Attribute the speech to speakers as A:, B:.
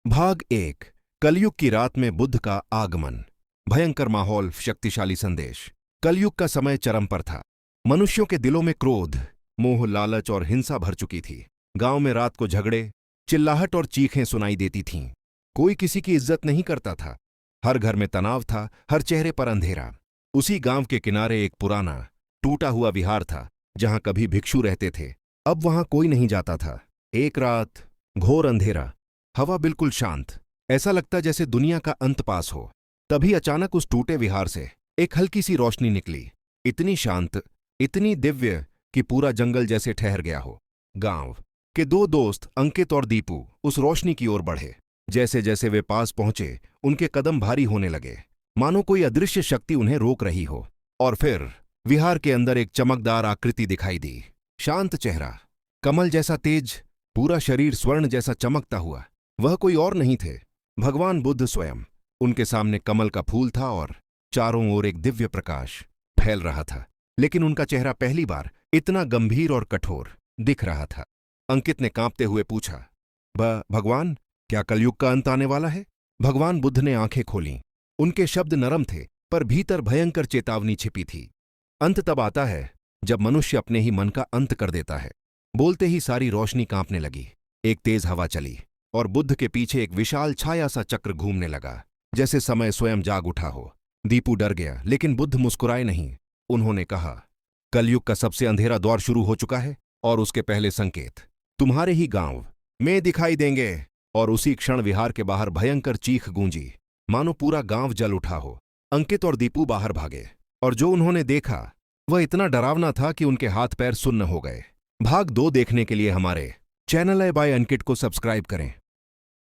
A: भाग 1। कलयुग की रात में बुद्ध का आगमन। भयंकर माहौल, शक्तिशाली संदेश। कलयुग का समय चरम पर था। मनुष्यों के दिलों में क्रोध, मोह, लालच और हिंसा भर चुकी थी। गांव में रात को झगड़े, चिल्लाहट और चीखें सुनाई देती थीं। कोई किसी की इज्जत नहीं करता था। हर घर में तनाव था, हर चेहरे पर अंधेरा। उसी गांव के किनारे एक पुराना, टूटा हुआ विहार था, जहां कभी भिक्षु रहते थे। अब वहां कोई नहीं जाता था। एक रात, घोर अंधेरा, हवा बिल्कुल शांत, ऐसा लगता जैसे दुनिया का अंत पास हो। तभी अचानक उस टूटे विहार से एक हल्की सी रोशनी निकली, इतनी शांत, इतनी दिव्य कि पूरा जंगल जैसे ठहर गया हो। गांव के दो दोस्त अंकित और दीपू उस रोशनी की ओर बढ़े। जैसे जैसे वे पास पहुंचे, उनके कदम भारी होने लगे, मानो कोई अदृश्य शक्ति उन्हें रोक रही हो। और फिर विहार के अंदर एक चमकदार आकृति दिखाई दी। शांत चेहरा, कमल जैसा तेज, पूरा शरीर स्वर्ण जैसा चमकता हुआ। वह कोई और नहीं थे, भगवान बुद्ध स्वयं। उनके सामने कमल का फूल था और चारों ओर एक दिव्य प्रकाश फैल रहा था। लेकिन उनका चेहरा पहली बार इतना गंभीर और कठोर दिख रहा था। अंकित ने कांपते हुए पूछा, भगवान, क्या कलयुग का अंत आने वाला है? भगवान बुद्ध ने आंखें खोलीं। उनके शब्द नरम थे, पर भीतर भयंकर चेतावनी छिपी थी। अंत तब आता है जब मनुष्य अपने ही मन का अंत कर देता है। बोलते ही सारी रोशनी कांपने लगी। एक तेज हवा चली और बुद्ध के पीछे एक विशाल छाया सा चक्र घूमने लगा, जैसे समय स्वयं जाग उठा हो। दीपू डर गया, लेकिन बुद्ध मुस्कुराए नहीं। उन्होंने कहा, कलयुग का सबसे अंधेरा दौर शुरू हो चुका है और उसके पहले संकेत तुम्हारे ही गांव में दिखाई देंगे। और उसी क्षण विहार के बाहर भयंकर चीख गूंजी, मानो पूरा गांव जल उठा हो। अंकित और दीपू बाहर भागे, और जो उन्होंने देखा वह इतना डरावना था कि उनके हाथ पैर सुन्न हो गए। भाग 2 देखने के लिए हमारे चैनल बाय अंकित को सब्सक्राइब करें।